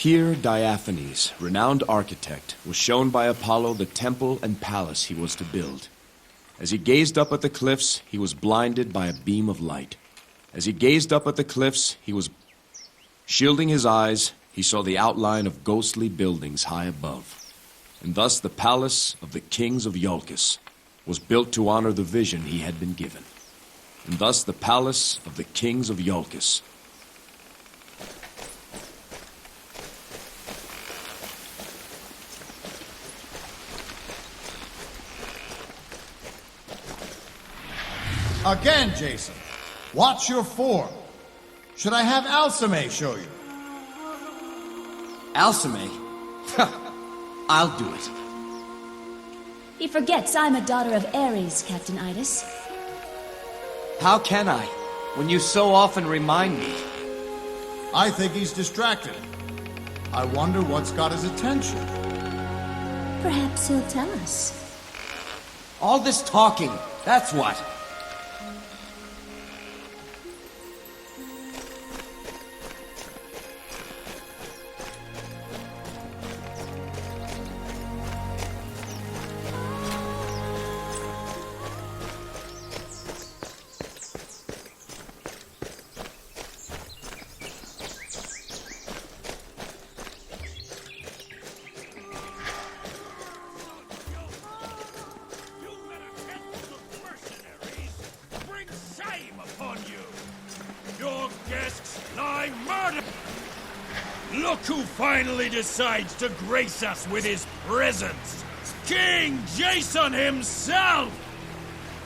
Here Diaphanes, renowned architect, was shown by Apollo the temple and palace he was to build. As he gazed up at the cliffs, he was blinded by a beam of light. As he gazed up at the cliffs, he was shielding his eyes. He saw the outline of ghostly buildings high above. And thus the palace of the kings of Iolcus was built to honor the vision he had been given. And thus the palace of the kings of Iolcus. Again, Jason. Watch your form. Should I have Alcime show you? Alcime? I'll do it. He forgets I'm a daughter of Ares, Captain Idas. How can I, when you so often remind me? I think he's distracted. I wonder what's got his attention. Perhaps he'll tell us. All this talking, that's what. Look who finally decides to grace us with his presence! King Jason himself!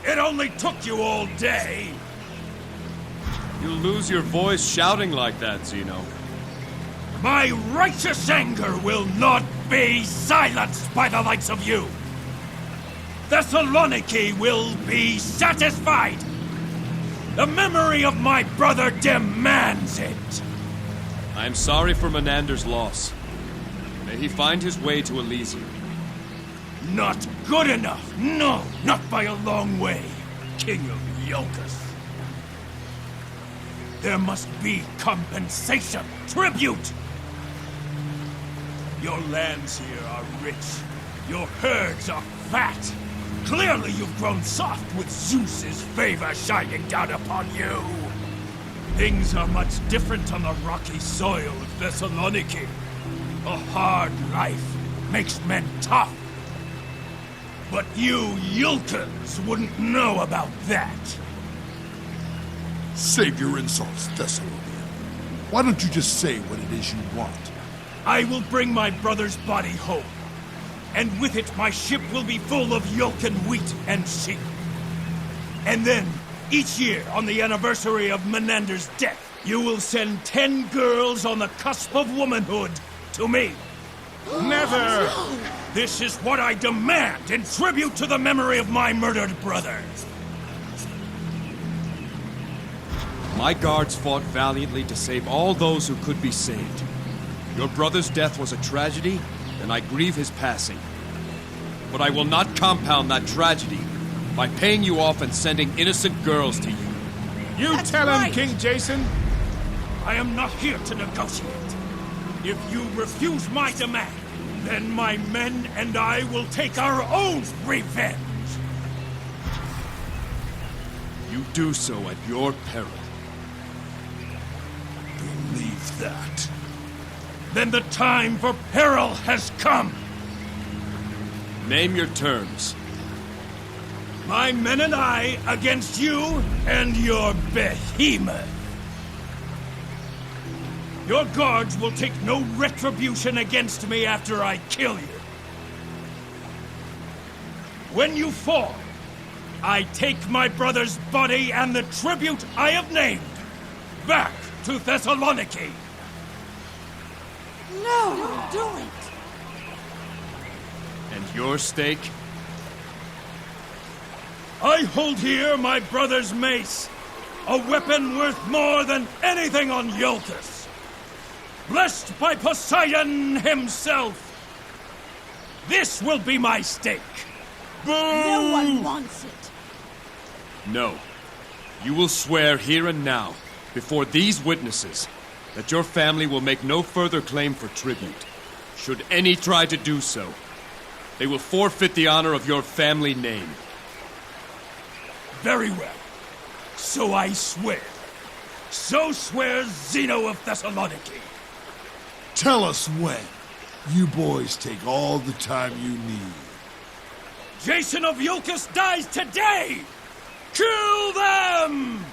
It only took you all day! You'll lose your voice shouting like that, Zeno. My righteous anger will not be silenced by the likes of you! Thessaloniki will be satisfied! The memory of my brother demands it! I am sorry for Menander's loss. May he find his way to Elysium. Not good enough! No, not by a long way, King of Iolcus. There must be compensation, tribute! Your lands here are rich. Your herds are fat. Clearly you've grown soft with Zeus's favor shining down upon you. Things are much different on the rocky soil of Thessaloniki. A hard life makes men tough. But you Iolcans wouldn't know about that. Save your insults, Thessalonian. Why don't you just say what it is you want? I will bring my brother's body home. And with it, my ship will be full of Iolcan wheat and sheep. And then, each year, on the anniversary of Menander's death, you will send 10 girls on the cusp of womanhood to me. Never! No. This is what I demand in tribute to the memory of my murdered brother. My guards fought valiantly to save all those who could be saved. Your brother's death was a tragedy, and I grieve his passing. But I will not compound that tragedy by paying you off and sending innocent girls to you. That's tell him, King Jason. I am not here to negotiate. If you refuse my demand, then my men and I will take our own revenge. You do so at your peril. Believe that. Then the time for peril has come. Name your terms. My men and I against you and your behemoth. Your guards will take no retribution against me after I kill you. When you fall, I take my brother's body and the tribute I have named back to Thessaloniki. No, don't do it! And your stake? I hold here my brother's mace, a weapon worth more than anything on Iolcus. Blessed by Poseidon himself. This will be my stake. Boo! No one wants it. No. You will swear here and now, before these witnesses, that your family will make no further claim for tribute. Should any try to do so, they will forfeit the honor of your family name. Very well. So I swear. So swears Zeno of Thessaloniki. Tell us when. You boys take all the time you need. Jason of Iolcus dies today! Kill them!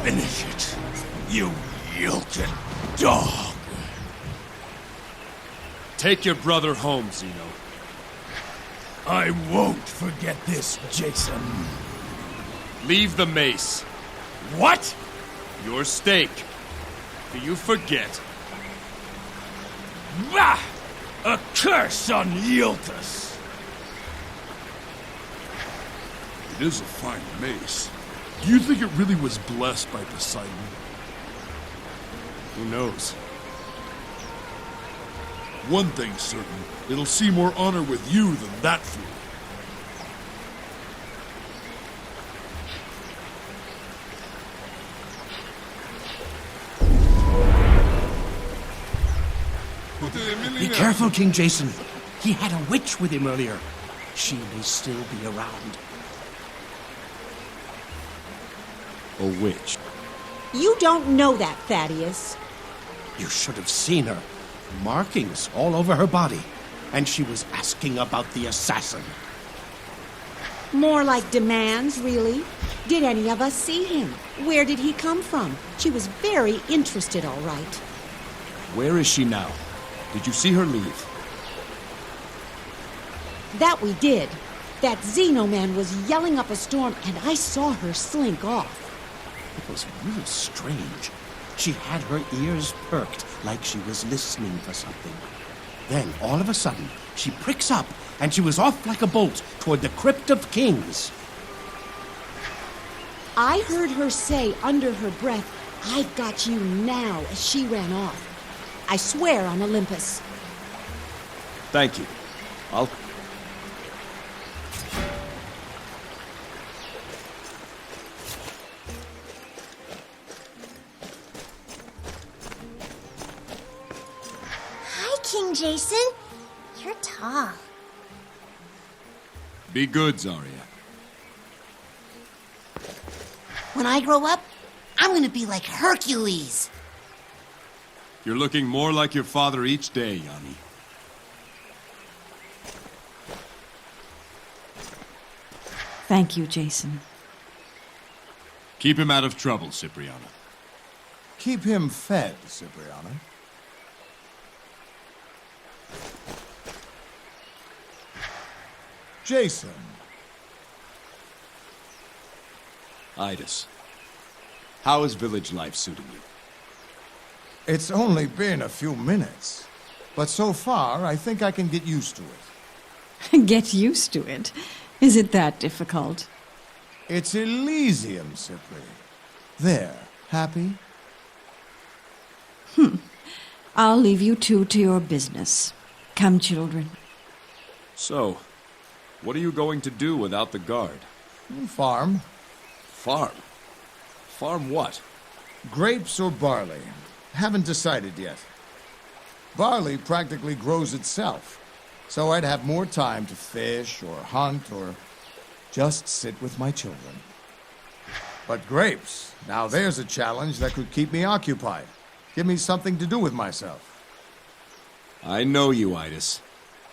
Finish it, you Iolcan dog! Take your brother home, Zeno. I won't forget this, Jason. Leave the mace. What? Your stake. Do you forget? Bah! A curse on Iolcus! It is a fine mace. Do you think it really was blessed by Poseidon? Who knows? One thing's certain, it'll see more honor with you than that fool. Be careful, King Jason. He had a witch with him earlier. She may still be around. A witch. You don't know that, Thaddeus. You should have seen her. Markings all over her body. And she was asking about the assassin. More like demands, really. Did any of us see him? Where did he come from? She was very interested, all right. Where is she now? Did you see her leave? That we did. That Zeno man was yelling up a storm, and I saw her slink off. It was real strange. She had her ears perked like she was listening for something. Then, all of a sudden, she pricks up, and she was off like a bolt toward the Crypt of Kings. I heard her say under her breath, "I've got you now," as she ran off. I swear on Olympus. Thank you. I'll... Hi, King Jason. You're tall. Be good, Zarya. When I grow up, I'm gonna be like Hercules. You're looking more like your father each day, Yanni. Thank you, Jason. Keep him out of trouble, Cipriana. Keep him fed, Cipriana. Jason. Idas. How is village life suiting you? It's only been a few minutes, but so far I think I can get used to it. Get used to it. Is it that difficult? It's Elysium, Cipri. There, happy? I'll leave you two to your business. Come, children. So, what are you going to do without the guard? Farm. Farm? Farm what? Grapes or barley. Haven't decided yet. Barley practically grows itself, so I'd have more time to fish or hunt or just sit with my children. But grapes, now there's a challenge that could keep me occupied. Give me something to do with myself. I know you, Idas.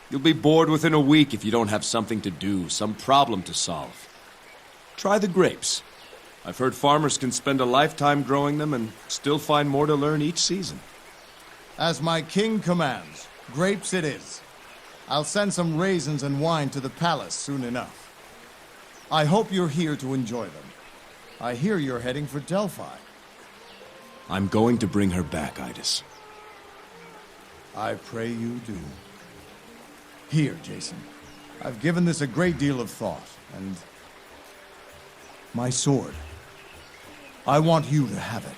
You'll be bored within a week if you don't have something to do, some problem to solve. Try the grapes. I've heard farmers can spend a lifetime growing them and still find more to learn each season. As my king commands, grapes it is. I'll send some raisins and wine to the palace soon enough. I hope you're here to enjoy them. I hear you're heading for Delphi. I'm going to bring her back, Idas. I pray you do. Here, Jason. I've given this a great deal of thought, and... my sword. I want you to have it.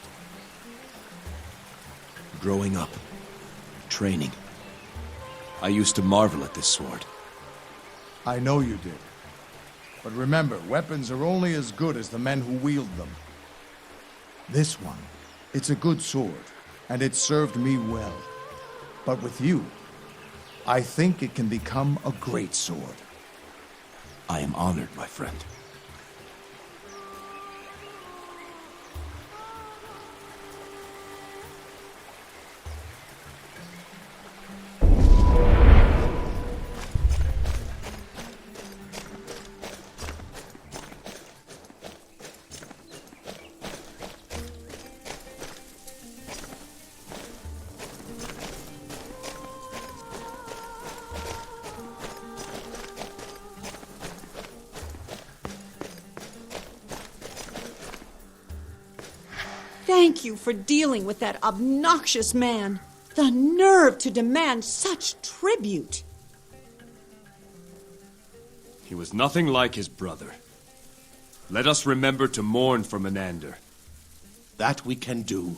Growing up, training, I used to marvel at this sword. I know you did. But remember, weapons are only as good as the men who wield them. This one, it's a good sword, and it served me well. But with you, I think it can become a great sword. I am honored, my friend. Thank you for dealing with that obnoxious man. The nerve to demand such tribute. He was nothing like his brother. Let us remember to mourn for Menander. That we can do.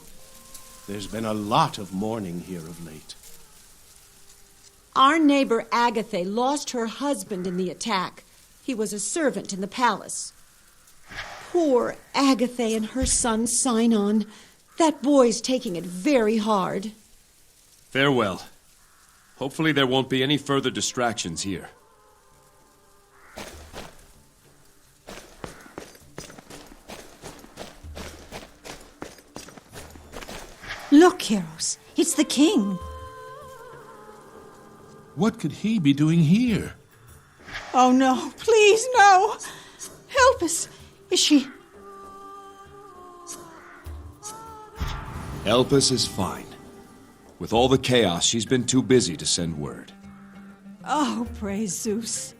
There's been a lot of mourning here of late. Our neighbor Agatha lost her husband in the attack. He was a servant in the palace. Poor Agatha and her son Sinon. That boy's taking it very hard. Farewell. Hopefully there won't be any further distractions here. Look, heroes, it's the king. What could he be doing here? Oh no, please no. Help us. Is she... Elpis is fine. With all the chaos, she's been too busy to send word. Oh, praise Zeus.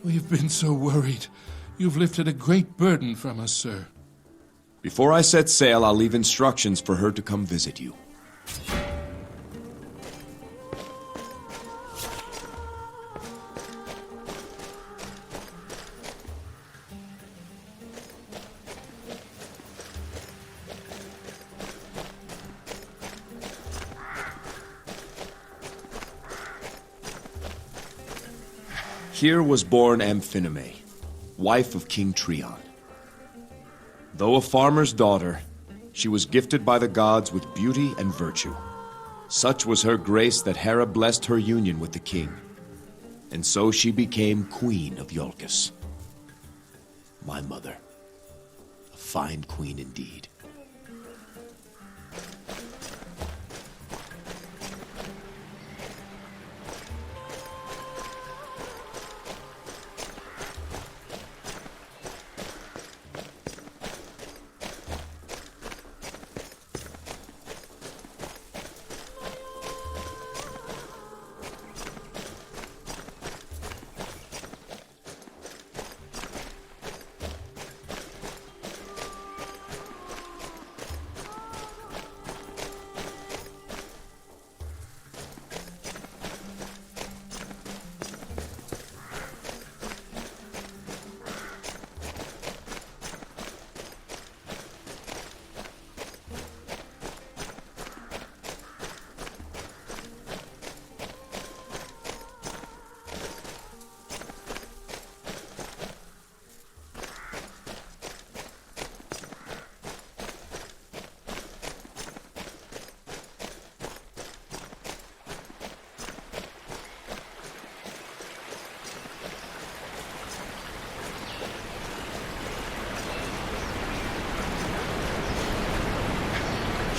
We've been so worried. You've lifted a great burden from us, sir. Before I set sail, I'll leave instructions for her to come visit you. Here was born Amphinome, wife of King Trion. Though a farmer's daughter, she was gifted by the gods with beauty and virtue. Such was her grace that Hera blessed her union with the king, and so she became queen of Iolcus. My mother, a fine queen indeed.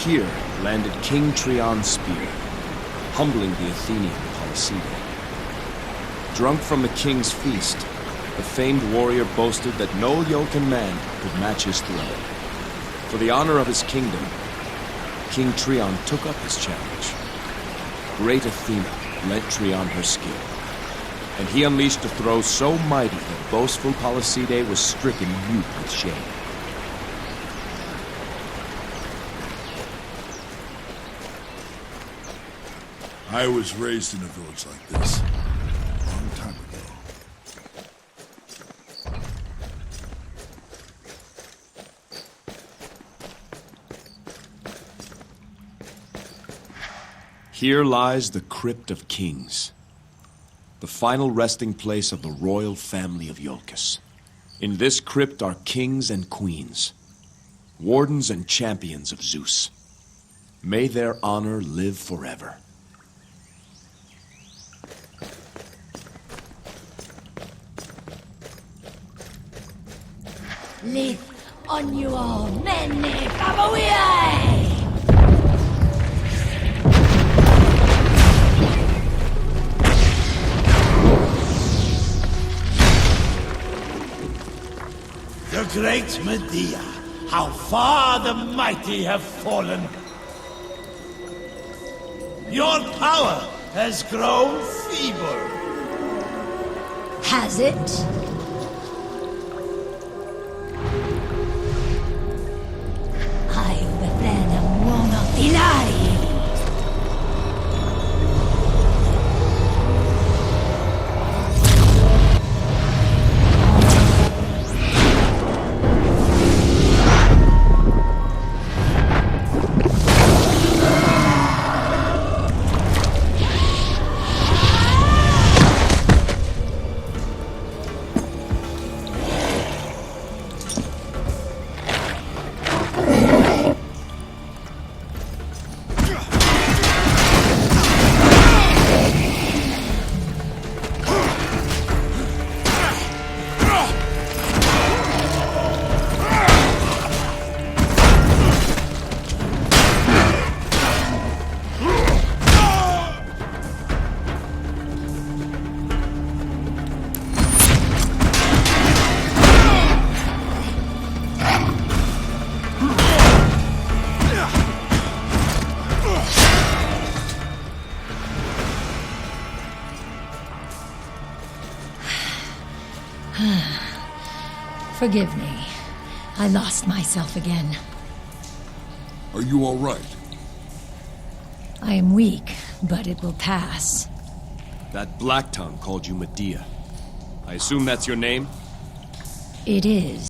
Here landed King Trion's spear, humbling the Athenian Polysebon. Drunk from the king's feast, the famed warrior boasted that no Jotun man could match his throne. For the honor of his kingdom, King Trion took up his challenge. Great Athena lent Trion her skill, and he unleashed a throw so mighty that boastful Polyside was stricken mute with shame. I was raised in a village like this. A long time ago. Here lies the Crypt of Kings, the final resting place of the royal family of Iolcus. In this crypt are kings and queens, wardens and champions of Zeus. May their honor live forever. Live on your many Kamuie! The great Medea, how far the mighty have fallen. Your power has grown feeble. Has it? I befriend one of the lies. Forgive me. I lost myself again. Are you all right? I am weak, but it will pass. That Black Tongue called you Medea. I assume that's your name? It is.